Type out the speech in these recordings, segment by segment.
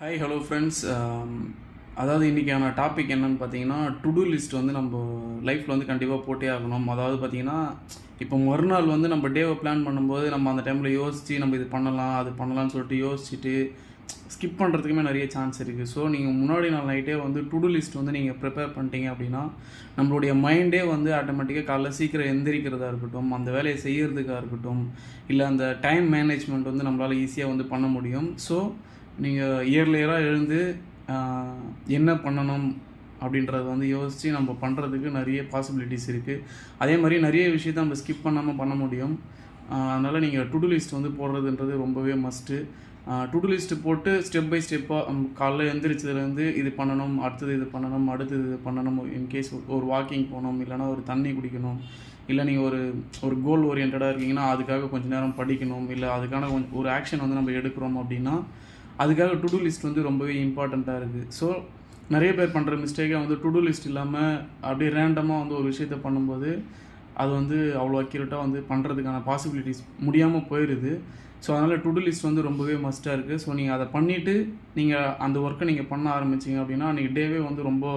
Hi hello friends. அதாவது இன்றைக்கான topic என்னன்னு பார்த்தீங்கன்னா, டு டூ லிஸ்ட் வந்து நம்ம லைஃப்பில் வந்து கண்டிப்பாக போட்டே ஆகணும். அதாவது பார்த்தீங்கன்னா, இப்போ மறுநாள் வந்து நம்ம டேவை பிளான் பண்ணும்போது நம்ம அந்த டைமில் யோசித்து நம்ம இது பண்ணலாம் அது பண்ணலாம்னு சொல்லிட்டு யோசிச்சுட்டு ஸ்கிப் பண்ணுறதுக்குமே நிறைய சான்ஸ் இருக்குது. ஸோ நீங்கள் முன்னாடி நாள் நைட்டே வந்து டு டூ லிஸ்ட் வந்து நீங்கள் ப்ரிப்பேர் பண்ணிட்டீங்க அப்படின்னா நம்மளுடைய மைண்டே வந்து ஆட்டோமேட்டிக்காக காலைல சீக்கிரம் எந்திரிக்கிறதா இருக்கட்டும், அந்த வேலையை செய்கிறதுக்காக இருக்கட்டும், இல்லை அந்த டைம் மேனேஜ்மெண்ட் வந்து நம்மளால் ஈஸியாக வந்து பண்ண முடியும். ஸோ நீங்கள் இயர்லியராக எழுந்து என்ன பண்ணணும் அப்படின்றத வந்து யோசித்து நம்ம பண்ணுறதுக்கு நிறைய பாசிபிலிட்டிஸ் இருக்குது. அதே மாதிரி நிறைய விஷயத்த நம்ம ஸ்கிப் பண்ணாமல் பண்ண முடியும். அதனால் நீங்கள் டு டூ லிஸ்ட் வந்து போடுறதுன்றது ரொம்பவே மஸ்ட்டு. டு டூ லிஸ்ட்டு போட்டு ஸ்டெப் பை ஸ்டெப்பாக காலைல எழுந்திரிச்சதுலேருந்து இது பண்ணணும், அடுத்தது இது பண்ணணும், அடுத்தது இது பண்ணணும், இன்கேஸ் ஒரு வாக்கிங் போகணும், இல்லைனா ஒரு தண்ணி குடிக்கணும், இல்லை நீங்கள் ஒரு கோல் ஓரியன்டாக இருக்கீங்கன்னா அதுக்காக கொஞ்சம் நேரம் படிக்கணும், இல்லை அதுக்கான ஒரு ஆக்ஷன் வந்து நம்ம எடுக்கிறோம் அப்படின்னா அதுக்காக டு டூ லிஸ்ட் வந்து ரொம்பவே இம்பார்ட்டண்ட்டாக இருக்குது. ஸோ நிறைய பேர் பண்ணுற மிஸ்டேக்காக வந்து டு டூ லிஸ்ட் இல்லாமல் அப்படியே ரேண்டமாக வந்து ஒரு விஷயத்த பண்ணும்போது அது வந்து அவ்வளோ அக்யூரேட்டாக வந்து பண்ணுறதுக்கான பாசிபிலிட்டிஸ் முடியாமல் போயிடுது. ஸோ அதனால் டு டூ லிஸ்ட் வந்து ரொம்பவே மஸ்ட்டாக இருக்குது. ஸோ நீங்கள் அதை பண்ணிவிட்டு நீங்கள் அந்த ஒர்க்கை நீங்கள் பண்ண ஆரம்பிச்சிங்க அப்படின்னா அன்றைக்கி டேவே வந்து ரொம்ப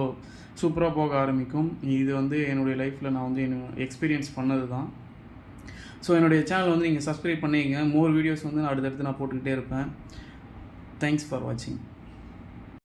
சூப்பராக போக ஆரம்பிக்கும். இது வந்து என்னுடைய லைஃப்பில் நான் வந்து எக்ஸ்பீரியன்ஸ் பண்ணது தான். ஸோ என்னுடைய சேனல் வந்து நீங்கள் சப்ஸ்கிரைப் பண்ணிங்க. மோர் வீடியோஸ் வந்து நான் அடுத்தடுத்து நான் போட்டுக்கிட்டே இருப்பேன். Thanks for watching.